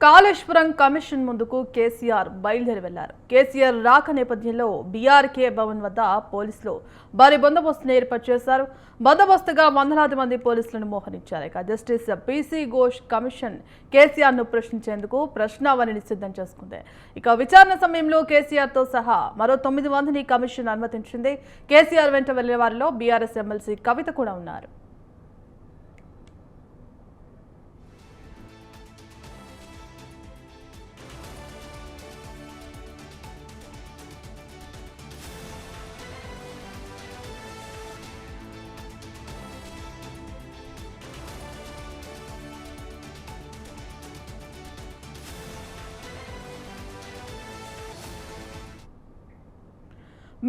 Kaleshwaram commission ముందుకు కేసీఆర్ బయలుదేరి వెళ్లారు. కేసీఆర్ రాక నేపథ్యంలో బీఆర్కే భవన్ వద్ద పోలీసులు భారీ బందోబస్తును ఏర్పాటు చేశారు. బందోబస్తుగా వందలాది మంది పోలీసులను మోహరించారు. ఇక justice PC Ghosh commission KCR ను ప్రశ్నించేందుకు ప్రశ్నావళిని సిద్ధం చేసుకుంది. ఇక విచారణ సమయంలో కేసీఆర్ తో సహా మరో 9 మందిని కమిషన్ అనుమతించింది. కేసీఆర్ వెంట వెళ్లిన వారిలో బీఆర్ఎస్ ఎమ్మెల్సీ కవిత కూడా ఉన్నారు.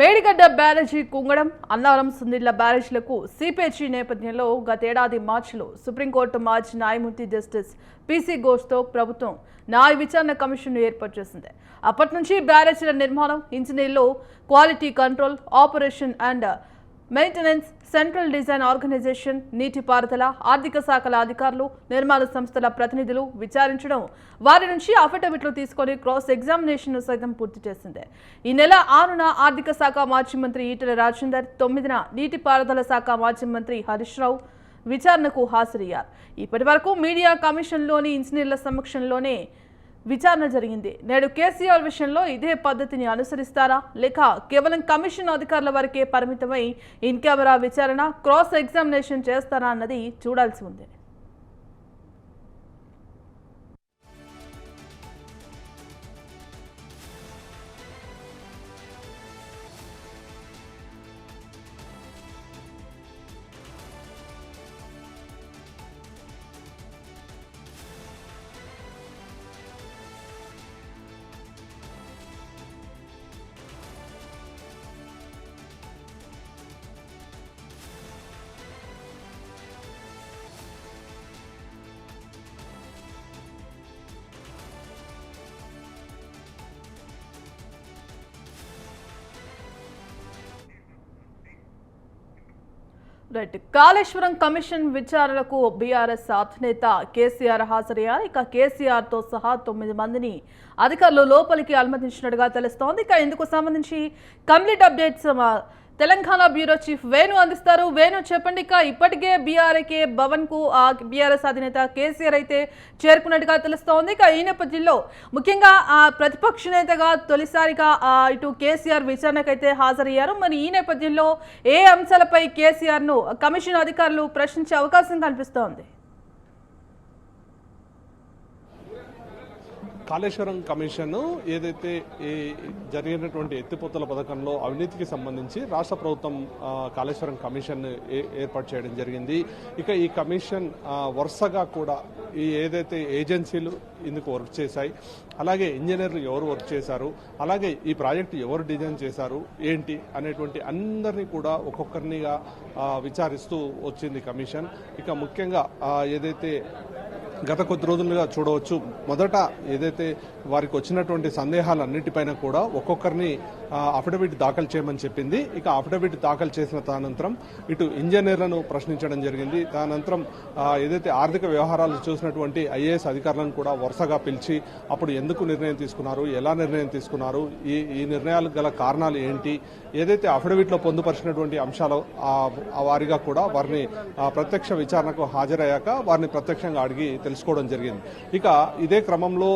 మేడిగడ్డ బ్యారేజీ కుంగడం, అన్నారం సుందిళ్ల బ్యారేజీలకు సిపిహెచ్ నేపథ్యంలో గతేడాది మార్చిలో సుప్రీంకోర్టు మాజీ న్యాయమూర్తి జస్టిస్ పీసీ ఘోష్తో ప్రభుత్వం న్యాయ విచారణ కమిషన్ను ఏర్పాటు చేసింది. అప్పటి నుంచి బ్యారేజీల నిర్మాణం, ఇంజనీర్లు, quality control, operation and maintenance, central design organisation, నీటిపారుదల, ఆర్థిక శాఖల అధికారులు, నిర్మాణ సంస్థల ప్రతినిధులు విచారించడం, వారి నుంచి అఫిడవిట్లు తీసుకొని క్రాస్ ఎగ్జామినేషన్ సైతం పూర్తి చేసింది. ఈ నెల 6న ఆర్థిక శాఖ మాజీ మంత్రి ఈటెల రాజేందర్, 9న నీటిపారుదల శాఖ మాజీ మంత్రి హరీష్ రావు విచారణకు హాజరయ్యారు. ఇప్పటి వరకు మీడియా కమిషన్లోని ఇంజనీర్ల సమక్షంలోనే విచారణ జరిగింది. నేడు కేసీఆర్ విషయంలో ఇదే పద్ధతిని అనుసరిస్తారా, లేక కేవలం కమిషన్ అధికారుల వరకే పరిమితమై ఇన్ కెమెరా విచారణ, క్రాస్ ఎగ్జామినేషన్ చేస్తారా అన్నది చూడాల్సి ఉంది. రైట్. కాళేశ్వరం కమిషన్ విచారణకు బీఆర్ఎస్ అధినేత కేసీఆర్ హాజరయ్యారు. ఇక కేసీఆర్ తో సహా 9 మందిని అధికారులు లోపలికి అనుమతించినట్టుగా తెలుస్తోంది. ఇక ఇందుకు సంబంధించి complete updates Telangana bureau chief Venu అందిస్తారు. వేణు, చెప్పండి. ఇక ఇప్పటికే బీఆర్కే భవన్ కు బీఆర్ఎస్ అధినేత కేసీఆర్ అయితే చేరుకున్నట్టుగా తెలుస్తోంది. ఇక ఈ నేపథ్యంలో ముఖ్యంగా ప్రతిపక్ష నేతగా తొలిసారిగా ఇటు కేసీఆర్ విచారణకైతే హాజరయ్యారు. మరి ఈ నేపథ్యంలో ఏ అంశాలపై కేసీఆర్ ను కమిషన్ అధికారులు ప్రశ్నించే అవకాశం కనిపిస్తోంది? కాళేశ్వరం కమిషన్ ఏదైతే జరిగినటువంటి ఎత్తిపోతల పథకంలో అవినీతికి సంబంధించి రాష్ట్ర ప్రభుత్వం కాళేశ్వరం కమిషన్ ఏర్పాటు చేయడం జరిగింది. ఇక ఈ కమిషన్ వరుసగా కూడా ఈ ఏదైతే ఏజెన్సీలు ఇందుకు వర్క్ చేశాయి, అలాగే ఇంజనీర్లు ఎవరు వర్క్ చేశారు, అలాగే ఈ ప్రాజెక్టు ఎవరు డిజైన్ చేశారు ఏంటి అనేటువంటి అందరినీ కూడా ఒక్కొక్కరినిగా విచారిస్తూ వచ్చింది కమిషన్. ఇక ముఖ్యంగా ఏదైతే గత కొద్ది రోజులుగా చూడవచ్చు, మొదట ఏదైతే వారికి వచ్చినటువంటి సందేహాలన్నిటిపైన కూడా ఒక్కొక్కరిని అఫిడవిట్ దాఖలు చేయమని చెప్పింది. ఇక అఫిడవిట్ దాఖలు చేసిన తదనంతరం ఇటు ఇంజనీర్లను ప్రశ్నించడం జరిగింది. తదనంతరం ఏదైతే ఆర్థిక వ్యవహారాలు చూసినటువంటి ఐఏఎస్ అధికారులను కూడా వరుసగా పిలిచి అప్పుడు ఎందుకు నిర్ణయం తీసుకున్నారు, ఎలా నిర్ణయం తీసుకున్నారు, ఈ నిర్ణయాలకు గల కారణాలు ఏంటి, ఏదైతే అఫిడవిట్లో పొందుపరిచినటువంటి అంశాలు వారిగా కూడా వారిని ప్రత్యక్ష విచారణకు హాజరయ్యాక వారిని ప్రత్యక్షంగా అడిగి తెలుసుకోవడం జరిగింది. ఇక ఇదే క్రమంలో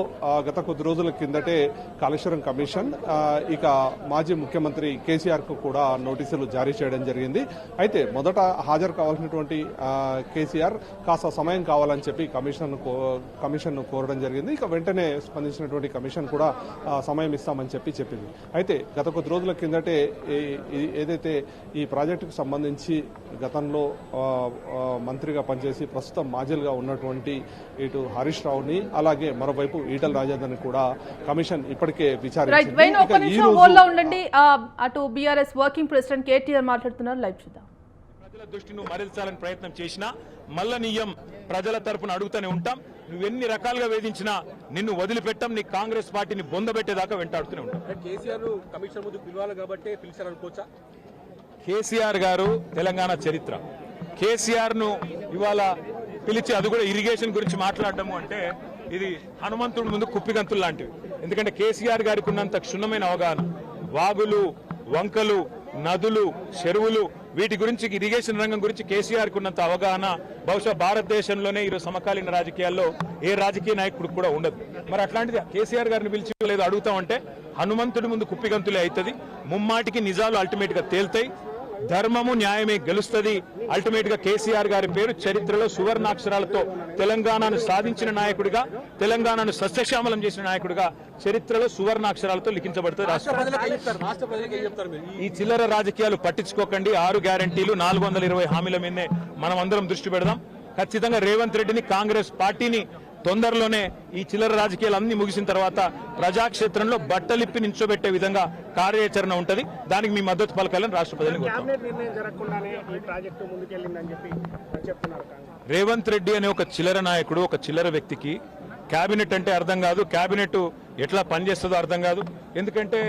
గత కొద్ది రోజుల కిందటే కాళేశ్వరం కమిషన్ ఇక మాజీ ముఖ్యమంత్రి కేసీఆర్ కు కూడా నోటీసులు జారీ చేయడం జరిగింది. అయితే మొదట హాజరు కావాల్సినటువంటి కేసీఆర్ కాస్త సమయం కావాలని చెప్పి కమిషన్ కోరడం జరిగింది. ఇక వెంటనే స్పందించినటువంటి కమిషన్ కూడా సమయం ఇస్తామని చెప్పింది. అయితే గత కొద్ది రోజుల కిందటే ఏదైతే ఈ ప్రాజెక్టుకు సంబంధించి గతంలో మంత్రిగా పనిచేసి ప్రస్తుతం మాజీలుగా ఉన్నటువంటి ఇటు హరీష్ రావుని, అలాగే మరోవైపు ఈటెల రాజేందర్ని కూడా కమిషన్ ఇప్పటికే విచారించింది. అటు బీఆర్ఎస్ వర్కింగ్ ప్రెసిడెంట్ కేటీఆర్ మాట్లాడుతున్నారు. లైవ్ చూద్దాం. ప్రజల దృష్టిని మరల్చాలని ప్రయత్నం చేసినా మల్లనీయం ప్రజల తరపున అడుగుతూనే ఉంటాం. నువ్వెన్ని రకాలుగా వేధించినా నిన్ను వదిలిపెట్టం, నీ కాంగ్రెస్ పార్టీని బొందబెట్టేదాకా వెంటాడుతూనే ఉంటాం. కేసీఆర్ కమిషన్ ముందు పిలవాలి కాబట్టి పిలిచారనుకోవచ్చా? కేసీఆర్ గారు తెలంగాణ చరిత్ర. కేసీఆర్ ను ఇవాళ పిలిచి అది కూడా ఇరిగేషన్ గురించి మాట్లాడటము అంటే ఇది హనుమంతుడి ముందు కుప్పిగంతులు లాంటివి. ఎందుకంటే కేసీఆర్ గారికి ఉన్నంత క్షుణ్ణమైన అవగాహన, వాగులు, వంకలు, నదులు, చెరువులు, వీటి గురించి, ఇరిగేషన్ రంగం గురించి కేసీఆర్కి ఉన్నంత అవగాహన బహుశా భారతదేశంలోనే ఈరోజు సమకాలీన రాజకీయాల్లో ఏ రాజకీయ నాయకుడు కూడా ఉండదు. మరి అట్లాంటిది కేసీఆర్ గారిని పిలిచి లేదు అడుగుతామంటే హనుమంతుడి ముందు కుప్పిగంతులే అవుతుంది. ముమ్మాటికి నిజాలు అల్టిమేట్ గా తేల్తాయి, ధర్మము న్యాయమే గెలుస్తుంది. అల్టిమేట్ గా కేసీఆర్ గారి పేరు చరిత్రలో సువర్ణాక్షరాలతో తెలంగాణను సాధించిన నాయకుడిగా, తెలంగాణను సస్యశ్యామలం చేసిన నాయకుడిగా చరిత్రలో సువర్ణాక్షరాలతో లిఖించబడుతుంది. ఈ చిల్లర రాజకీయాలు పట్టించుకోకండి. 6 గ్యారంటీలు 420 హామీల మీదనే మనం అందరం దృష్టి పెడదాం. ఖచ్చితంగా రేవంత్ రెడ్డిని, కాంగ్రెస్ పార్టీని తొందరలోనే ఈ చిల్లర రాజకీయాలు అన్ని ముగిసిన తర్వాత ప్రజాక్షేత్రంలో బట్టలిప్పి నించోబెట్టే విధంగా కార్యాచరణ ఉంటది. దానికి మీ మద్దతు పలకాలని రాష్ట్ర ప్రజలకు రేవంత్ రెడ్డి అనే ఒక చిల్లర నాయకుడు, ఒక చిల్లర వ్యక్తికి కేబినెట్ అంటే అర్థం కాదు, కేబినెట్ ఎట్లా పనిచేస్తుందో అర్థం కాదు. ఎందుకంటే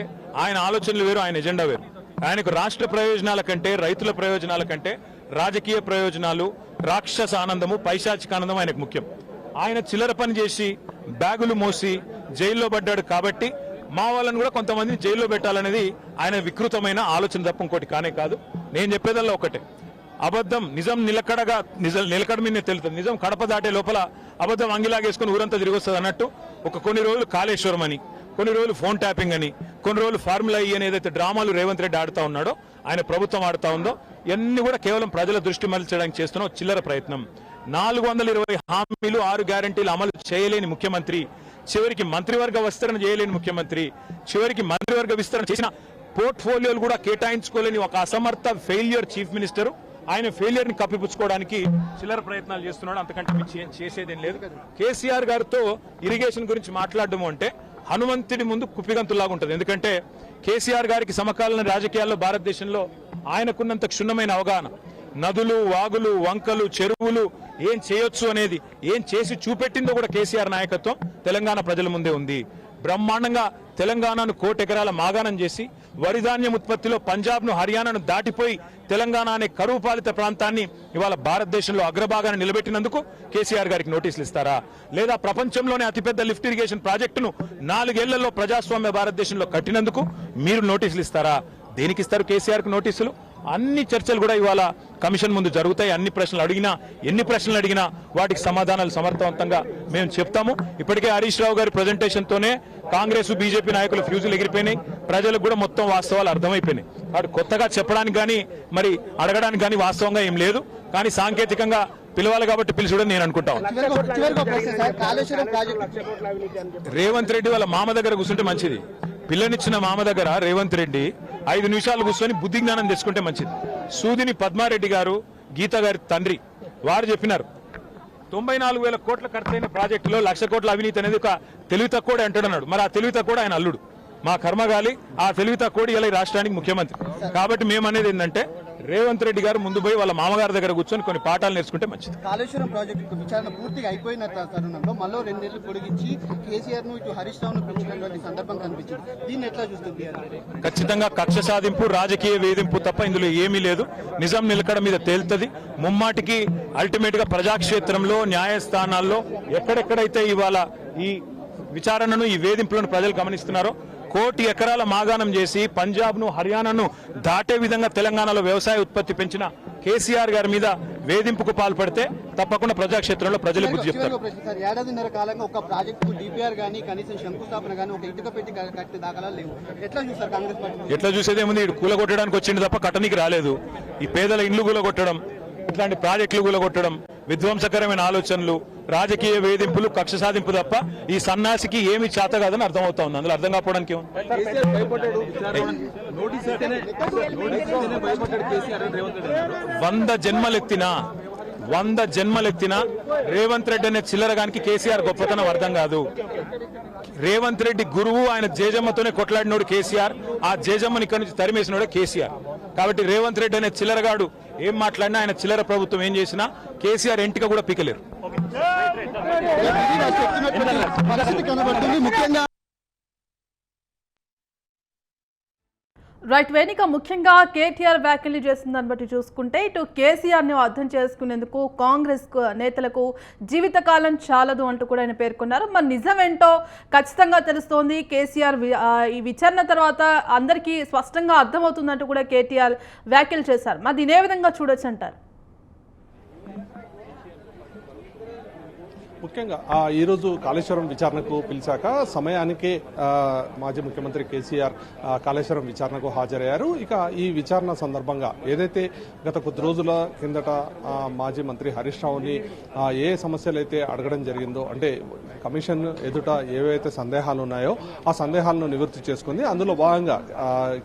ఆయన ఆలోచనలు వేరు, ఆయన ఎజెండా వేరు. ఆయనకు రాష్ట్ర ప్రయోజనాల కంటే, రైతుల ప్రయోజనాల కంటే రాజకీయ ప్రయోజనాలు, రాక్షస ఆనందము, పైశాచిక ఆనందం ఆయనకు ముఖ్యం. ఆయన చిల్లర పని చేసి బ్యాగులు మోసి జైల్లో పడ్డాడు కాబట్టి మా వాళ్ళని కూడా కొంతమందిని జైల్లో పెట్టాలనేది ఆయన వికృతమైన ఆలోచన తప్ప ఇంకోటి కానే కాదు. నేను చెప్పేదల్లా ఒకటే, అబద్ధం నిజం నిలకడ మీద తెలుస్తుంది. నిజం కడప దాటే లోపల అబద్ధం అంగిలాగేసుకుని ఊరంతా తిరిగి వస్తుంది అన్నట్టు కొన్ని రోజులు కాళేశ్వరం అని, కొన్ని రోజులు ఫోన్ ట్యాపింగ్ అని, కొన్ని రోజులు ఫార్ములా ఈ అని ఏదైతే డ్రామాలు రేవంత్ రెడ్డి ఆడుతా ఉన్నాడో, ఆయన ప్రభుత్వం ఆడుతా ఉందో, ఇవన్నీ కూడా కేవలం ప్రజల దృష్టి మరల్చడానికి చేస్తున్న చిల్లర ప్రయత్నం. 420 హామీలు, 6 గ్యారంటీలు అమలు చేయలేని ముఖ్యమంత్రి, చివరికి మంత్రివర్గ విస్తరణ చేయలేని ముఖ్యమంత్రి, చివరికి మంత్రివర్గ విస్తరణ చేసిన పోర్ట్ఫోలియోలు కూడా కేటాయించుకోలేని ఒక అసమర్థ ఫెయిల్యూర్ చీఫ్ మినిస్టర్. ఆయన ఫెయిల్యూర్ ని కప్పిపుచ్చుకోవడానికి చిల్లర ప్రయత్నాలు చేస్తున్నాడు. అంతకంటే మించి ఏం చేసేదేం లేదు. కేసీఆర్ గారితో ఇరిగేషన్ గురించి మాట్లాడడం అంటే హనుమంతుడి ముందు కుప్పిగంతులాగా ఉంటుంది. ఎందుకంటే కేసీఆర్ గారికి సమకాలీన రాజకీయాల్లో భారతదేశంలో ఆయనకున్నంత క్షుణ్ణమైన అవగాహన, నదులు, వాగులు, వంకలు, చెరువులు ఏం చేయొచ్చు అనేది, ఏం చేసి చూపెట్టిందో కూడా కేసీఆర్ నాయకత్వం తెలంగాణ ప్రజల ముందే ఉంది. బ్రహ్మాండంగా తెలంగాణను 1 కోటి ఎకరాల మాగాణం చేసి వరిధాన్యం ఉత్పత్తిలో పంజాబ్ను, హర్యానాను దాటిపోయి తెలంగాణ అనే కరువు పాలిత ప్రాంతాన్ని ఇవాళ భారతదేశంలో అగ్రభాగాన్ని నిలబెట్టినందుకు కేసీఆర్ గారికి నోటీసులు ఇస్తారా? లేదా ప్రపంచంలోనే అతిపెద్ద లిఫ్ట్ ఇరిగేషన్ ప్రాజెక్టును 4 ఏళ్లలో ప్రజాస్వామ్య భారతదేశంలో కట్టినందుకు మీరు నోటీసులు ఇస్తారా? దేనికి ఇస్తారు కేసీఆర్ కు నోటీసులు? అన్ని చర్చలు కూడా ఇవాళ కమిషన్ ముందు జరుగుతాయి. ఎన్ని ప్రశ్నలు అడిగినా వాటికి సమాధానాలు సమర్థవంతంగా మేము చెప్తాము. ఇప్పటికే హరీష్ రావు గారి ప్రజెంటేషన్ తోనే కాంగ్రెస్, బీజేపీ నాయకుల ఫ్యూజులు ఎగిరిపోయినాయి. ప్రజలకు కూడా మొత్తం వాస్తవాలు అర్థమైపోయినాయి. వాడు కొత్తగా చెప్పడానికి కానీ మరి అడగడానికి కానీ వాస్తవంగా ఏం లేదు. కానీ సాంకేతికంగా పిలవాలి కాబట్టి పిలిచడం నేను అనుకుంటాను. రేవంత్ రెడ్డి వాళ్ళ మామ దగ్గర కూర్చుంటే మంచిది. పిల్లనిచ్చిన మామ దగ్గర రేవంత్ రెడ్డి 5 నిమిషాలు కూర్చొని బుద్ధి జ్ఞానం తెచ్చుకుంటే మంచిది. సూదిని పద్మారెడ్డి గారు, గీత గారి తండ్రి, వారు చెప్పినారు 94,000 కోట్ల ఖర్చైన ప్రాజెక్టులో 1,00,000 కోట్ల అవినీతి అనేది ఒక తెలివి తక్కువ అంటున్నాడు. మరి ఆ తెలివి తక్కువ ఆయన అల్లుడు, మా కర్మగాలి. ఆ తెలివి తక్కువ ఇలా రాష్ట్రానికి ముఖ్యమంత్రి. కాబట్టి మేము అనేది ఏంటంటే రేవంత్ రెడ్డి గారు ముందు పోయి వాళ్ళ మామగారి దగ్గర కూర్చొని కొన్ని పాఠాలు నేర్చుకుంటే మంచిది. కాళేశ్వరం ప్రాజెక్టు విచారణ పూర్తిగా అయిపోయిన తరుణంలో మళ్ళీ 2 నెలలు పొడిగించి కేసీఆర్ ను ఇటు హరీష్ రావును పెంచినటువంటి సందర్భం కనిపించింది. దీన్ని ఎట్లా చూస్తుంది? ఖచ్చితంగా కక్ష సాధింపు, రాజకీయ వేధింపు తప్ప ఇందులో ఏమీ లేదు. నిజం నిలకడ మీద తేలుతుంది. ముమ్మాటికి అల్టిమేట్ గా ప్రజాక్షేత్రంలో, న్యాయస్థానాల్లో ఎక్కడెక్కడైతే ఇవాళ ఈ విచారణను, ఈ వేధింపులను ప్రజలు గమనిస్తున్నారో, 1 కోటి ఎకరాల మాగాణం చేసి పంజాబ్ను, హర్యానాను దాటే విధంగా తెలంగాణలో వ్యవసాయ ఉత్పత్తి పెంచిన కేసీఆర్ గారి మీద వేధింపుకు పాల్పడితే తప్పకుండా ప్రజాక్షేత్రంలో ప్రజలు బుద్ధి చెప్తారు. 1.5 ఏడాదిన్నర కాలంగా ఒక ప్రాజెక్టు డిపిఆర్ గానీ, కనీసం శంకుస్థాపన గానీ, ఒక ఇటుక పెట్టి కట్టే దాఖలాలు లేవు. ఎట్లా చూస్తారు కాంగ్రెస్ పార్టీ? ఎట్లా చూసేదేముంది? ఇటు కూలగొట్టడానికి వచ్చింది తప్ప కట్టనికి రాలేదు. ఈ పేదల ఇండ్లు కూలగొట్టడం, ఇట్లాంటి ప్రాజెక్టులు కూలగొట్టడం, విధ్వంసకరమైన ఆలోచనలు, రాజకీయ వేధింపులు, కక్ష సాధింపు తప్ప ఈ సన్నాసికి ఏమి చేత కాదని అర్థమవుతా ఉంది. అందులో అర్థం కాకపోవడానికి 100 జన్మలెత్తినా రేవంత్ రెడ్డి అనే చిల్లరగానికి కేసీఆర్ గొప్పతనం అర్థం కాదు. రేవంత్ రెడ్డి గురువు, ఆయన జేజమ్మతోనే కొట్లాడినోడు కేసీఆర్. ఆ జేజమ్మని ఇక్కడి నుంచి తరిమేసినోడే కేసీఆర్. కాబట్టి రేవంత్ రెడ్డి అనే చిల్లరగాడు ఏం మాట్లాడినా, ఆయన చిల్లర ప్రభుత్వం ఏం చేసినా కేసీఆర్ ఎంటిక కూడా పీకలేరు. రైట్ వేణిక, ముఖ్యంగా కేటీఆర్ వ్యాఖ్యలు చేసిన దాన్ని బట్టి చూసుకుంటే ఇటు కేసీఆర్ని అర్థం చేసుకునేందుకు కాంగ్రెస్ నేతలకు జీవితకాలం చాలదు అంటూ కూడా ఆయన పేర్కొన్నారు. మరి నిజమేంటో ఖచ్చితంగా తెలుస్తోంది. కేసీఆర్ ఈ విచారణ తర్వాత అందరికీ స్పష్టంగా అర్థమవుతుందంటూ కూడా కేటీఆర్ వ్యాఖ్యలు చేశారు. మరి దీని ఏ విధంగా చూడొచ్చు అంటారు? ముఖ్యంగా ఈరోజు కాళేశ్వరం విచారణకు పిలిచాక సమయానికే మాజీ ముఖ్యమంత్రి కేసీఆర్ కాళేశ్వరం విచారణకు హాజరయ్యారు. ఇక ఈ విచారణ సందర్భంగా ఏదైతే గత కొద్ది రోజుల కిందట మాజీ మంత్రి హరీష్ రావుని ఏ సమస్యలు అయితే అడగడం జరిగిందో, అంటే కమిషన్ ఎదుట ఏవైతే సందేహాలు ఉన్నాయో ఆ సందేహాలను నివృత్తి చేసుకుంది. అందులో భాగంగా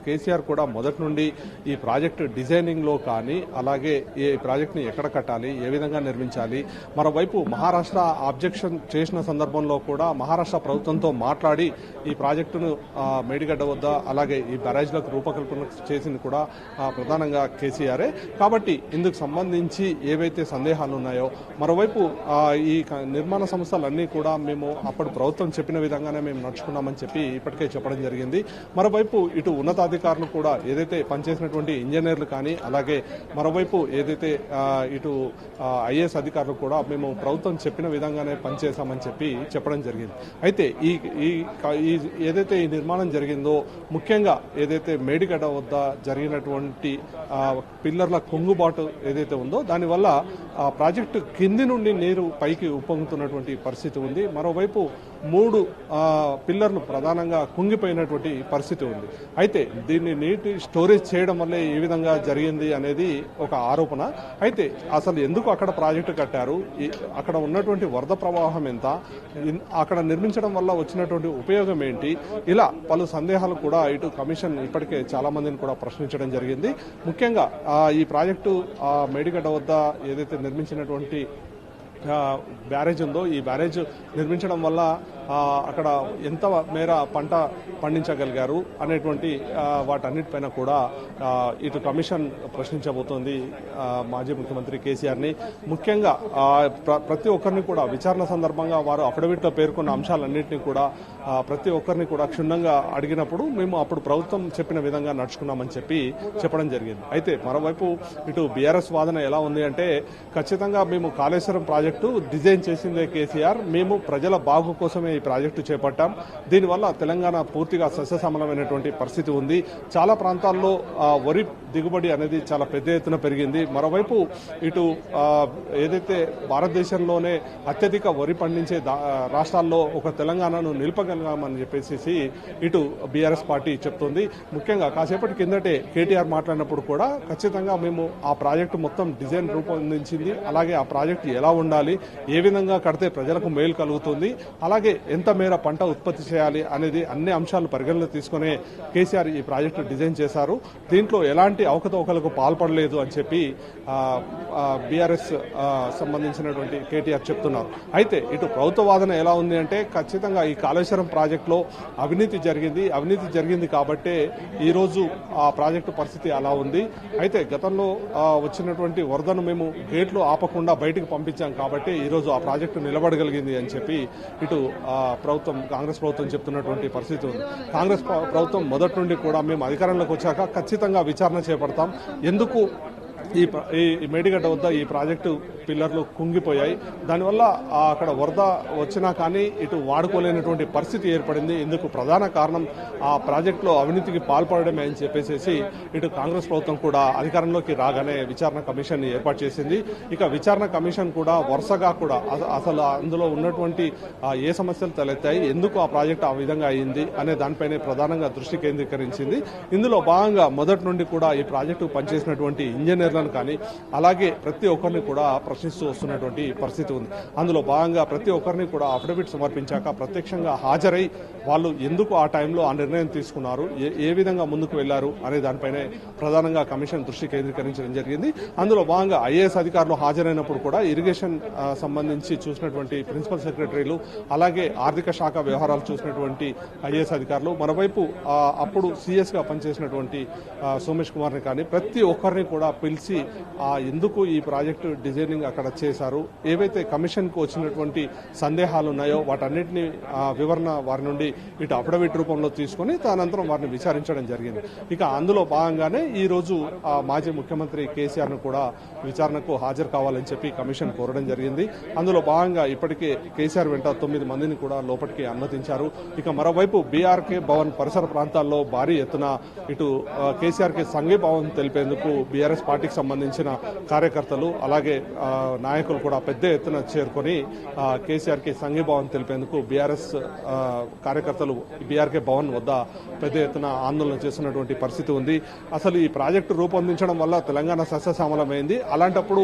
కేసీఆర్ కూడా మొదటి నుండి ఈ ప్రాజెక్టు డిజైనింగ్ లో కానీ, అలాగే ఈ ప్రాజెక్ట్ ని ఎక్కడ కట్టాలి, ఏ విధంగా నిర్మించాలి, మరోవైపు మహారాష్ట్ర అబ్జెక్షన్ చేసిన సందర్భంలో కూడా మహారాష్ట్ర ప్రభుత్వంతో మాట్లాడి ఈ ప్రాజెక్టును మేడిగడ్డ వద్ద అలాగే ఈ బ్యారేజ్లకు రూపకల్పన చేసింది కూడా ప్రధానంగా కేసీఆరే. కాబట్టి ఇందుకు సంబంధించి ఏవైతే సందేహాలు ఉన్నాయో, మరోవైపు ఈ నిర్మాణ సంస్థలన్నీ కూడా మేము అప్పుడు ప్రభుత్వం చెప్పిన విధంగానే మేము నడుచుకున్నామని చెప్పి ఇప్పటికే చెప్పడం జరిగింది. మరోవైపు ఇటు ఉన్నతాధికారులు కూడా ఏదైతే పనిచేసినటువంటి ఇంజనీర్లు కానీ, అలాగే మరోవైపు ఏదైతే ఇటు ఐఏఎస్ అధికారులు కూడా మేము ప్రభుత్వం చెప్పిన విధంగానే పనిచేశామని చెప్పి చెప్పడం జరిగింది. అయితే ఈ ఏదైతే ఈ నిర్మాణం జరిగిందో, ముఖ్యంగా ఏదైతే మేడిగడ్డ వద్ద జరిగినటువంటి పిల్లర్ల కుంగుబాటు ఏదైతే ఉందో దానివల్ల ప్రాజెక్టు కింది నుండి నీరు పైకి ఉప్పొంగుతున్నటువంటి పరిస్థితి ఉంది. మరోవైపు 3 పిల్లర్లు ప్రధానంగా కుంగిపోయినటువంటి పరిస్థితి ఉంది. అయితే దీన్ని నీటి స్టోరేజ్ చేయడం వల్లే ఈ విధంగా జరిగింది అనేది ఒక ఆరోపణ. అయితే అసలు ఎందుకు అక్కడ ప్రాజెక్టు కట్టారు, అక్కడ ఉన్నటువంటి వరద ప్రవాహం ఎంత, అక్కడ నిర్మించడం వల్ల వచ్చినటువంటి ఉపయోగం ఏంటి, ఇలా పలు సందేహాలు కూడా ఇటు కమిషన్ ఇప్పటికే చాలా మందిని కూడా ప్రశ్నించడం జరిగింది. ముఖ్యంగా ఈ ప్రాజెక్టు మేడిగడ్డ వద్ద ఏదైతే నిర్మించినటువంటి బ్యారేజ్ ఉందో ఈ బ్యారేజ్ నిర్మించడం వల్ల అక్కడ ఎంత మేర పంట పండించగలిగారు అనేటువంటి వాటన్నిటిపైన కూడా ఇటు కమిషన్ ప్రశ్నించబోతోంది మాజీ ముఖ్యమంత్రి కేసీఆర్ని. ముఖ్యంగా ప్రతి ఒక్కరిని కూడా విచారణ సందర్భంగా వారు అఫిడవిట్లో పేర్కొన్న అంశాలన్నింటినీ కూడా ప్రతి ఒక్కరిని కూడా క్షుణ్ణంగా అడిగినప్పుడు మేము అప్పుడు ప్రభుత్వం చెప్పిన విధంగా నడుచుకున్నామని చెప్పి చెప్పడం జరిగింది. అయితే మరోవైపు ఇటు బీఆర్ఎస్ వాదన ఎలా ఉంది అంటే, ఖచ్చితంగా మేము కాళేశ్వరం ప్రాజెక్టు డిజైన్ చేసిందే కేసీఆర్, మేము ప్రజల బాగు కోసమే ఈ ప్రాజెక్టు చేపట్టాం, దీనివల్ల తెలంగాణ పూర్తిగా సస్యశ్యామలమైనటువంటి పరిస్థితి ఉంది, చాలా ప్రాంతాల్లో వరి దిగుబడి అనేది చాలా పెద్ద ఎత్తున పెరిగింది, మరోవైపు ఇటు ఏదైతే భారతదేశంలోనే అత్యధిక వరి పండించే రాష్ట్రాల్లో ఒక తెలంగాణను నిలపగలిగామని చెప్పేసి ఇటు బీఆర్ఎస్ పార్టీ చెప్తుంది. ముఖ్యంగా కాసేపటి కిందటే కేటీఆర్ మాట్లాడినప్పుడు కూడా ఖచ్చితంగా మేము ఆ ప్రాజెక్టు మొత్తం డిజైన్ రూపొందించింది, అలాగే ఆ ప్రాజెక్టు ఎలా ఉండాలి, ఏ విధంగా కడితే ప్రజలకు మేలు కలుగుతుంది, అలాగే ఎంత మేర పంట ఉత్పత్తి చేయాలి అనేది అన్ని అంశాలు పరిగణలో తీసుకునే కేసీఆర్ ఈ ప్రాజెక్టు డిజైన్ చేశారు, దీంట్లో ఎలాంటి అవకతవకలకు పాల్పడలేదు అని చెప్పి బీఆర్ఎస్ సంబంధించినటువంటి కేటీఆర్ చెప్తున్నారు. అయితే ఇటు ప్రభుత్వ వాదన ఎలా ఉంది అంటే, ఖచ్చితంగా ఈ కాళేశ్వరం ప్రాజెక్టులో అవినీతి జరిగింది కాబట్టే ఈరోజు ఆ ప్రాజెక్టు పరిస్థితి అలా ఉంది. అయితే గతంలో వచ్చినటువంటి వరదను మేము గేట్లు ఆపకుండా బయటకు పంపించాం కాబట్టి ఈరోజు ఆ ప్రాజెక్టు నిలబడగలిగింది అని చెప్పి ఇటు ప్రభుత్వం, కాంగ్రెస్ ప్రభుత్వం చెప్తున్నటువంటి పరిస్థితి ఉంది. కాంగ్రెస్ ప్రభుత్వం మొదటి నుండి కూడా మేము అధికారంలోకి వచ్చాక ఖచ్చితంగా విచారణ చేపడతాం, ఎందుకు ఈ మేడిగడ్డ వద్ద ఈ ప్రాజెక్టు పిల్లర్లు కుంగిపోయాయి, దానివల్ల అక్కడ వరద వచ్చినా కానీ ఇటు వాడుకోలేనటువంటి పరిస్థితి ఏర్పడింది, ఇందుకు ప్రధాన కారణం ఆ ప్రాజెక్టులో అవినీతికి పాల్పడమే అని చెప్పేసి ఇటు కాంగ్రెస్ ప్రభుత్వం కూడా అధికారంలోకి రాగానే విచారణ కమిషన్ ఏర్పాటు చేసింది. ఇక విచారణ కమిషన్ కూడా వరుసగా కూడా అసలు అందులో ఉన్నటువంటి ఏ సమస్యలు తలెత్తాయి, ఎందుకు ఆ ప్రాజెక్టు ఆ విధంగా అయింది అనే దానిపైనే ప్రధానంగా దృష్టి కేంద్రీకరించింది. ఇందులో భాగంగా మొదటి నుండి కూడా ఈ ప్రాజెక్టు పనిచేసినటువంటి ఇంజనీర్లను కానీ, అలాగే ప్రతి ఒక్కరిని కూడా ప్రశ్నిస్తూ వస్తున్నటువంటి పరిస్థితి ఉంది. అందులో భాగంగా ప్రతి ఒక్కరిని కూడా అఫిడవిట్ సమర్పించాక ప్రత్యక్షంగా హాజరై వాళ్ళు ఎందుకు ఆ టైంలో ఆ నిర్ణయం తీసుకున్నారు, ఏ విధంగా ముందుకు వెళ్లారు అనే దానిపైనే ప్రధానంగా కమిషన్ దృష్టి కేంద్రీకరించడం జరిగింది. అందులో భాగంగా ఐఏఎస్ అధికారులు హాజరైనప్పుడు కూడా ఇరిగేషన్ సంబంధించి చూసినటువంటి ప్రిన్సిపల్ సెక్రటరీలు, అలాగే ఆర్థిక శాఖ వ్యవహారాలు చూసినటువంటి ఐఏఎస్ అధికారులు, మరోవైపు అప్పుడు సీఎస్ గా పనిచేసినటువంటి సోమేష్ కుమార్ని కానీ ప్రతి ఒక్కరిని కూడా పిలిచి కలిసి ఎందుకు ఈ ప్రాజెక్టు డిజైనింగ్ అక్కడ చేశారు, ఏవైతే కమిషన్కు వచ్చినటువంటి సందేహాలు ఉన్నాయో వాటన్నిటిని వివరణ వారి నుండి ఇటు అఫిడవిట్ రూపంలో తీసుకుని తదనంతరం వారిని విచారించడం జరిగింది. ఇక అందులో భాగంగానే ఈ రోజు మాజీ ముఖ్యమంత్రి కేసీఆర్ ను కూడా విచారణకు హాజరు కావాలని చెప్పి కమిషన్ కోరడం జరిగింది. అందులో భాగంగా ఇప్పటికే కేసీఆర్ వెంట 9 మందిని కూడా లోపలికి అనుమతించారు. ఇక మరోవైపు బీఆర్కే భవన్ పరిసర ప్రాంతాల్లో భారీ ఎత్తున ఇటు కేసీఆర్ కి సంఘీభావం తెలిపేందుకు బీఆర్ఎస్ పార్టీకి సంబంధించిన కార్యకర్తలు అలాగే నాయకులు కూడా పెద్ద ఎత్తున చేరుకొని కేసీఆర్ కి సంఘీభావం తెలిపేందుకు బీఆర్ఎస్ కార్యకర్తలు బీఆర్కే భవన్ వద్ద పెద్ద ఎత్తున ఆందోళన చేస్తున్నటువంటి పరిస్థితి ఉంది. అసలు ఈ ప్రాజెక్టు రూపొందించడం వల్ల తెలంగాణ సస్యశ్యామలమైంది, అలాంటప్పుడు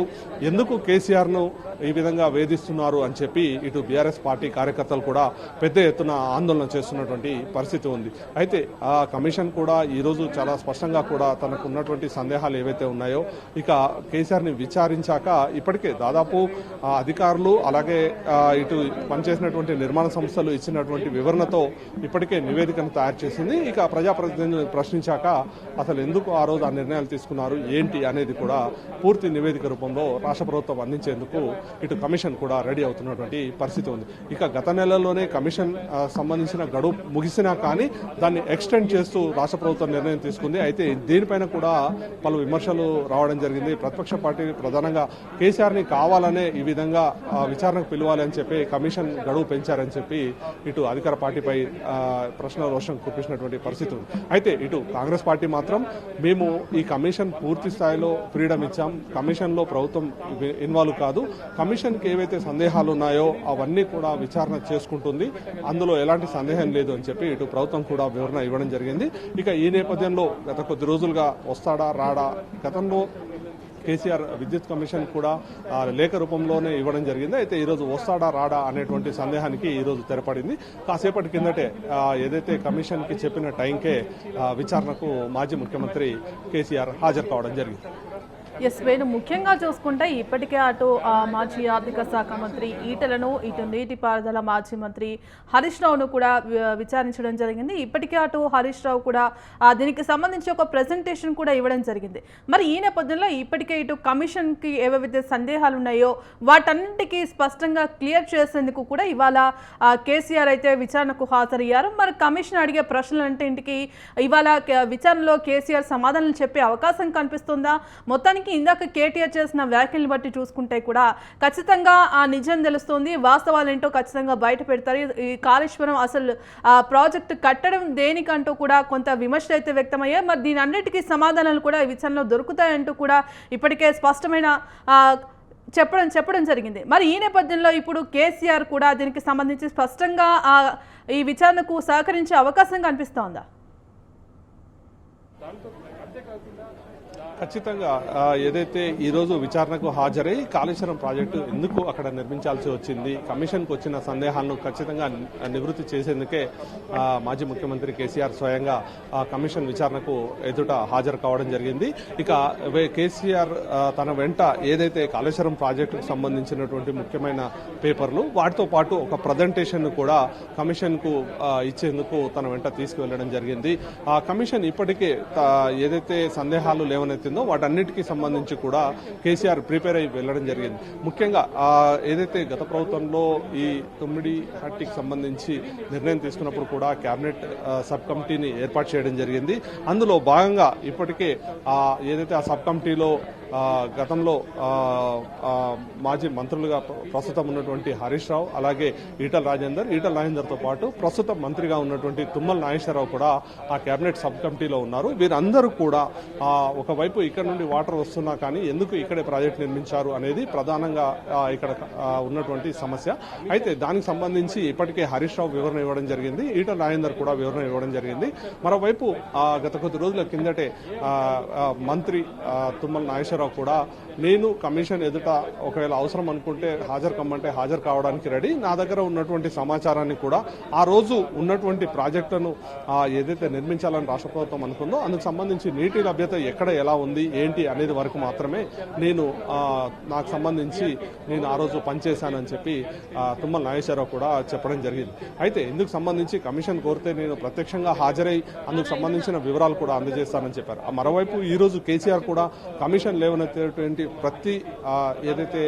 ఎందుకు కేసీఆర్ ను ఈ విధంగా వేధిస్తున్నారు అని చెప్పి ఇటు బీఆర్ఎస్ పార్టీ కార్యకర్తలు కూడా పెద్ద ఎత్తున ఆందోళన చేస్తున్నటువంటి పరిస్థితి ఉంది. అయితే ఆ కమిషన్ కూడా ఈ రోజు చాలా స్పష్టంగా కూడా తనకు ఉన్నటువంటి సందేహాలు ఏవైతే ఉన్నాయో ఇక కేసీఆర్ ని విచారించాక ఇప్పటికే దాదాపు అధికారులు అలాగే ఇటు పనిచేసినటువంటి నిర్మాణ సంస్థలు ఇచ్చినటువంటి వివరణతో ఇప్పటికే నివేదికను తయారు చేసింది. ఇక ప్రజాప్రతినిధులను ప్రశ్నించాక అసలు ఎందుకు ఆ రోజు ఆ నిర్ణయాలు తీసుకున్నారు ఏంటి అనేది కూడా పూర్తి నివేదిక రూపంలో రాష్ట్ర ప్రభుత్వం అందించేందుకు ఇటు కమిషన్ కూడా రెడీ అవుతున్నటువంటి పరిస్థితి ఉంది. ఇక గత నెలలోనే కమిషన్ సంబంధించిన గడువు ముగిసినా కానీ దాన్ని ఎక్స్టెండ్ చేస్తూ రాష్ట్ర ప్రభుత్వం నిర్ణయం తీసుకుంది. అయితే దీనిపైన కూడా పలు విమర్శలు రావడం జరిగింది. ప్రతిపక్ష పార్టీ ప్రధానంగా కేసీఆర్ ని కావాలనే ఈ విధంగా విచారణకు పిలవాలి అని చెప్పి కమిషన్ గడువు పెంచారని చెప్పి ఇటు అధికార పార్టీపై ప్రశ్న రోషం కురిపించినటువంటి పరిస్థితి ఉంది. అయితే ఇటు కాంగ్రెస్ పార్టీ మాత్రం మేము ఈ కమిషన్ పూర్తి స్థాయిలో ఫ్రీడమ్ ఇచ్చాం, కమిషన్ లో ప్రభుత్వం ఇన్వాల్వ్ కాదు, కమిషన్ కి ఏవైతే సందేహాలు ఉన్నాయో అవన్నీ కూడా విచారణ చేసుకుంటుంది, అందులో ఎలాంటి సందేహం లేదు అని చెప్పి ఇటు ప్రభుత్వం కూడా వివరణ ఇవ్వడం జరిగింది. ఇక ఈ నేపథ్యంలో గత కొద్ది రోజులుగా వస్తాడా రాడా, గతంలో కేసీఆర్ విద్యుత్ కమిషన్ కూడా లేఖ రూపంలోనే ఇవ్వడం జరిగింది. అయితే ఈరోజు వస్తాడా రాడా అనేటువంటి సందేహానికి ఈరోజు తెరపడింది. కాసేపటి కిందటే ఏదైతే కమిషన్ కి చెప్పిన టైంకే విచారణకు మాజీ ముఖ్యమంత్రి కేసీఆర్ హాజరు కావడం జరిగింది. ఎస్ వేణు, ముఖ్యంగా చూసుకుంటే ఇప్పటికే అటు మాజీ ఆర్థిక శాఖ మంత్రి ఈటలను, ఇటు నీటిపారుదల మాజీ మంత్రి హరీష్ రావును కూడా విచారించడం జరిగింది. ఇప్పటికే అటు హరీష్ రావు కూడా దీనికి సంబంధించి ఒక ప్రెజెంటేషన్ కూడా ఇవ్వడం జరిగింది. మరి ఈ నేపథ్యంలో ఇప్పటికే ఇటు కమిషన్కి ఏవైతే సందేహాలు ఉన్నాయో వాటన్నింటికి స్పష్టంగా క్లియర్ చేసేందుకు కూడా ఇవాళ కేసీఆర్ అయితే విచారణకు హాజరయ్యారు. మరి కమిషన్ అడిగే ప్రశ్నలంటింటికి ఇవాళ విచారణలో కేసీఆర్ సమాధానాలు చెప్పే అవకాశం కనిపిస్తుందా? మొత్తానికి ఇందాక కేటీఆర్ చేసిన వ్యాఖ్యలను బట్టి చూసుకుంటే కూడా ఖచ్చితంగా ఆ నిజం తెలుస్తుంది, వాస్తవాలు ఏంటో ఖచ్చితంగా బయట పెడతారు. ఈ కాళేశ్వరం అసలు ప్రాజెక్టు కట్టడం దేనికంటూ కూడా కొంత విమర్శలు అయితే వ్యక్తమయ్యాయి. మరి దీని అన్నిటికీ సమాధానాలు కూడా ఈ విచారణలో దొరుకుతాయంటూ కూడా ఇప్పటికే స్పష్టమైన చెప్పడం జరిగింది. మరి ఈ నేపథ్యంలో ఇప్పుడు కేసీఆర్ కూడా దీనికి సంబంధించి స్పష్టంగా ఈ విచారణకు సహకరించే అవకాశం కనిపిస్తోందా? ఖచ్చితంగా ఏదైతే ఈరోజు విచారణకు హాజరై కాళేశ్వరం ప్రాజెక్టు ఎందుకు అక్కడ నిర్మించాల్సి వచ్చింది, కమిషన్కు వచ్చిన సందేహాలను ఖచ్చితంగా నివృత్తి చేసేందుకే మాజీ ముఖ్యమంత్రి కేసీఆర్ స్వయంగా కమిషన్ విచారణకు ఎదుట హాజరు కావడం జరిగింది. ఇక కేసీఆర్ తన వెంట ఏదైతే కాళేశ్వరం ప్రాజెక్టుకు సంబంధించినటువంటి ముఖ్యమైన పేపర్లు వాటితో పాటు ఒక ప్రజెంటేషన్ కూడా కమిషన్ కు ఇచ్చేందుకు తన వెంట తీసుకువెళ్లడం జరిగింది. ఆ కమిషన్ ఇప్పటికే ఏదైతే సందేహాలు లేవనెత్తి వాటన్నిటికీ సంబంధించి కూడా కేసీఆర్ ప్రిపేర్ అయి వెళ్లడం జరిగింది. ముఖ్యంగా ఏదైతే గత ప్రభుత్వంలో ఈ 9 హట్టికి సంబంధించి నిర్ణయం తీసుకున్నప్పుడు కూడా కేబినెట్ సబ్ కమిటీని ఏర్పాటు చేయడం జరిగింది. అందులో భాగంగా ఇప్పటికే ఏదైతే ఆ సబ్ కమిటీలో గతంలో మాజీ మంత్రులుగా ప్రస్తుతం ఉన్నటువంటి హరీష్ రావు అలాగే ఈటల రాజేందర్తో పాటు ప్రస్తుతం మంత్రిగా ఉన్నటువంటి తుమ్మల నాగేశ్వరరావు కూడా ఆ కేబినెట్ సబ్ కమిటీలో ఉన్నారు. వీరందరూ కూడా ఒకవైపు ఇక్కడ నుండి వాటర్ వస్తున్నా కానీ ఎందుకు ఇక్కడే ప్రాజెక్టు నిర్మించారు అనేది ప్రధానంగా ఇక్కడ ఉన్నటువంటి సమస్య. అయితే దానికి సంబంధించి ఇప్పటికే హరీష్ రావు వివరణ ఇవ్వడం జరిగింది, ఈటల రాజేందర్ కూడా వివరణ ఇవ్వడం జరిగింది. మరోవైపు గత కొద్ది రోజుల కిందటే మంత్రి తుమ్మల నాగేశ్వరరావు కూడా నేను కమిషన్ ఎదుట ఒకవేళ అవసరం అనుకుంటే హాజరు కమ్మంటే హాజరు కావడానికి రెడీ, నా దగ్గర ఉన్నటువంటి సమాచారాన్ని కూడా ఆ రోజు ఉన్నటువంటి ప్రాజెక్టులను ఏదైతే నిర్మించాలని రాష్ట్ర ప్రభుత్వం అనుకుందో అందుకు సంబంధించి నీటి లభ్యత ఎక్కడ ఎలా ఉంది ఏంటి అనేది వరకు మాత్రమే నాకు సంబంధించి నేను ఆ రోజు పనిచేశానని చెప్పి తుమ్మల నాగేశ్వరరావు కూడా చెప్పడం జరిగింది. అయితే ఇందుకు సంబంధించి కమిషన్ కోరితే నేను ప్రత్యక్షంగా హాజరై అందుకు సంబంధించిన వివరాలు కూడా అందజేస్తానని చెప్పారు. మరోవైపు ఈ రోజు కేసీఆర్ కూడా కమిషన్ లేవనెత్తేటువంటి ప్రతి ఏదైతే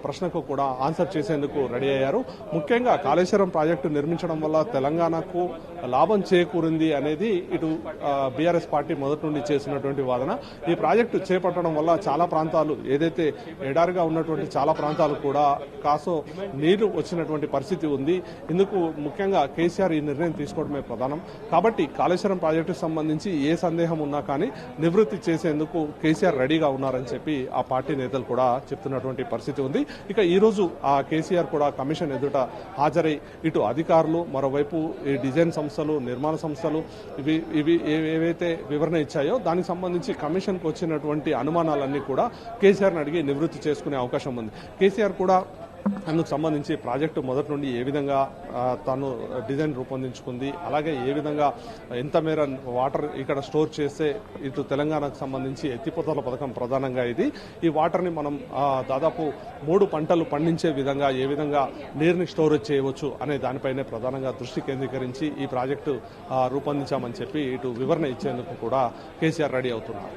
ప్రశ్నకు కూడా ఆన్సర్ చేసేందుకు రెడీ అయ్యారు. ముఖ్యంగా కాళేశ్వరం ప్రాజెక్టు నిర్మించడం వల్ల తెలంగాణకు లాభం చేకూరింది అనేది ఇటు బీఆర్ఎస్ పార్టీ మొదటి నుండి చేసినటువంటి వాదన. ఈ ప్రాజెక్టు చేపట్టడం వల్ల చాలా ప్రాంతాలు ఏదైతే ఎడారిగా ఉన్నటువంటి చాలా ప్రాంతాలు కూడా కాసో నీరు వచ్చినటువంటి పరిస్థితి ఉంది. ఇందుకు ముఖ్యంగా కేసీఆర్ ఈ నిర్ణయం తీసుకోవడమే ప్రధానం. కాబట్టి కాళేశ్వరం ప్రాజెక్టుకు సంబంధించి ఏ సందేహం ఉన్నా కానీ నివృత్తి చేసేందుకు కేసీఆర్ రెడీగా ఉన్నారని చెప్పి ఆ పార్టీ నేతలు కూడా చెప్తున్నటువంటి పరిస్థితి ఉంది. ఇక ఈ రోజు ఆ కేసీఆర్ కూడా కమిషన్ ఎదుట హాజరై ఇటు అధికారులు, మరోవైపు ఈ డిజైన్ సంస్థలు, నిర్మాణ సంస్థలు ఇవి ఏవైతే వివరణ ఇచ్చాయో దానికి సంబంధించి కమిషన్కు వచ్చినటువంటి అనుమానాలన్నీ కూడా కేసీఆర్ని అడిగి నివృత్తి చేసుకునే అవకాశం ఉంది. కేసీఆర్ కూడా అందుకు సంబంధించి ప్రాజెక్టు మొదటి నుండి ఏ విధంగా తాను డిజైన్ రూపొందించుకుంది, అలాగే ఏ విధంగా ఎంత మేర వాటర్ ఇక్కడ స్టోర్ చేస్తే ఇటు తెలంగాణకు సంబంధించి ఎత్తిపోతల పథకం ప్రధానంగా ఇది. ఈ వాటర్ని మనం దాదాపు 3 పంటలు పండించే విధంగా ఏ విధంగా నీరుని స్టోరేజ్ చేయవచ్చు అనే దానిపైనే ప్రధానంగా దృష్టి కేంద్రీకరించి ఈ ప్రాజెక్టు రూపొందించామని చెప్పి ఇటు వివరణ ఇచ్చేందుకు కూడా కేసీఆర్ రెడీ అవుతున్నారు.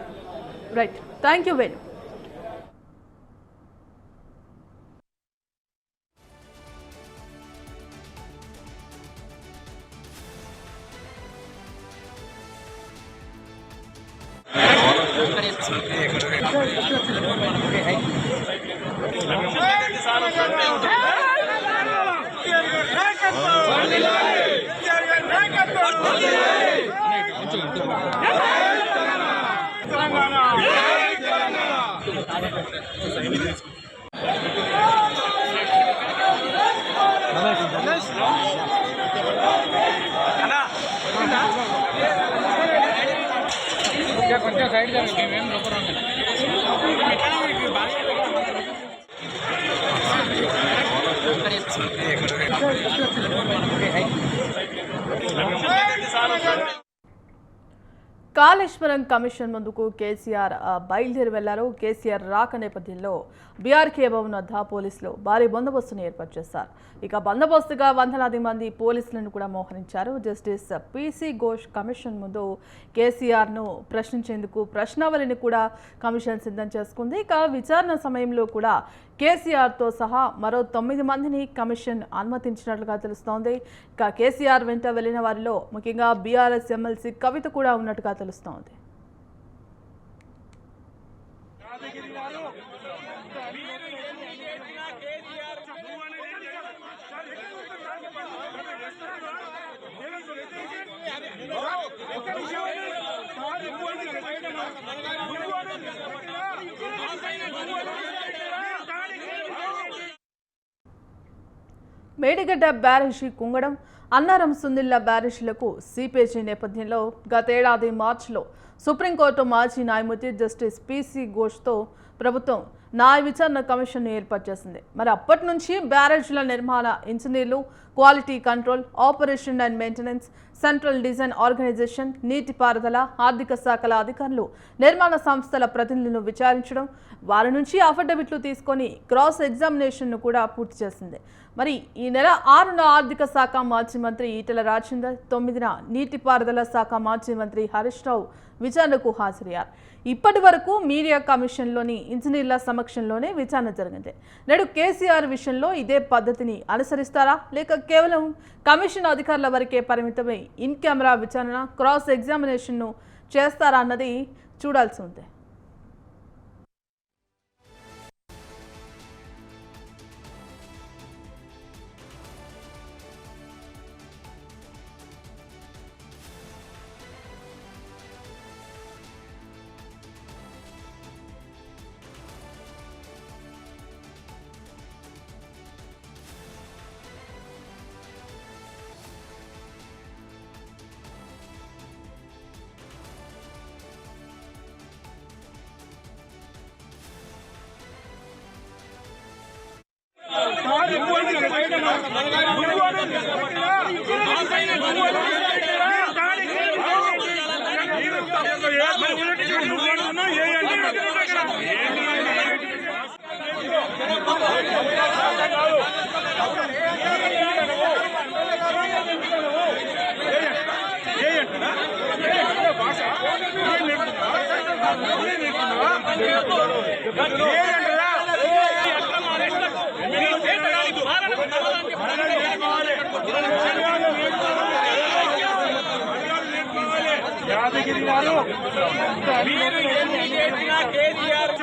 Right, thank you Venu. కొంచెం సైడ్ మేమేం లోపల కాళేశ్వరం కమిషన్ ముందుకు కేసీఆర్ బయలుదేరి వెళ్లారు. కేసీఆర్ రాక నేపథ్యంలో బీఆర్కే భవన్ వద్ద పోలీసులు భారీ బందోబస్తును ఏర్పాటు చేశారు. ఇక బందోబస్తుగా వందలాది మంది పోలీసులను కూడా మోహరించారు. జస్టిస్ పీసీ ఘోష్ కమిషన్ ముందు కేసీఆర్ను ప్రశ్నించేందుకు ప్రశ్నావళిని కూడా కమిషన్ సిద్ధం చేసుకుంది. ఇక విచారణ సమయంలో కూడా కేసీఆర్తో సహా మరో 9 మందిని కమిషన్ అనుమతించినట్లుగా తెలుస్తోంది. ఇక కేసీఆర్ వెంట వెళ్లిన వారిలో ముఖ్యంగా బీఆర్ఎస్ ఎమ్మెల్సీ కవిత కూడా ఉన్నట్టుగా తెలుస్తోంది. మేడిగడ్డ బ్యారేజీ కుంగడం, అన్నారం సుందిళ్ల బ్యారేజీలకు సీపేజీ నేపథ్యంలో గతేడాది మార్చిలో సుప్రీంకోర్టు మాజీ న్యాయమూర్తి జస్టిస్ పీసీ ఘోష్తో ప్రభుత్వం న్యాయ విచారణ కమిషన్ను ఏర్పాటు చేసింది. మరి అప్పటి నుంచి బ్యారేజీల నిర్మాణ ఇంజనీర్లు, quality control, operation and maintenance, central design organisation, నీటిపారుదల, ఆర్థిక శాఖల అధికారులు, నిర్మాణ సంస్థల ప్రతినిధులను విచారించడం, వారి నుంచి అఫిడవిట్లు తీసుకొని క్రాస్ ఎగ్జామినేషన్ను కూడా పూర్తి చేసింది. మరి ఈ నెల 6న ఆర్థిక శాఖ మాజీ మంత్రి ఈటెల రాజేందర్, 9న నీటిపారుదల శాఖ మాజీ మంత్రి హరీష్ రావు విచారణకు హాజరయ్యారు. ఇప్పటి వరకు మీడియా కమిషన్లోని ఇంజనీర్ల సమక్షంలోనే విచారణ జరిగింది. నేడు కేసీఆర్ విషయంలో ఇదే పద్ధతిని అనుసరిస్తారా, లేక కేవలం కమిషన్ అధికారుల వరకే పరిమితమై ఇన్ కెమెరా విచారణ, క్రాస్ ఎగ్జామినేషన్ను చేస్తారా అన్నది చూడాల్సి ఉంది. యాదగిరి వారు మీరు ఎన్ని చేసినా కేసీఆర్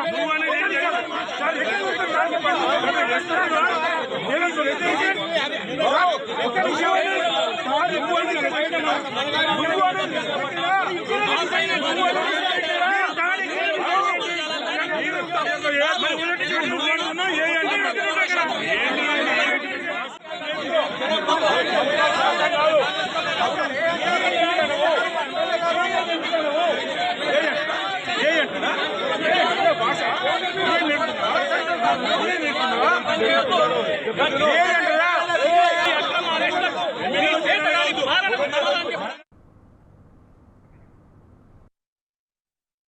భాష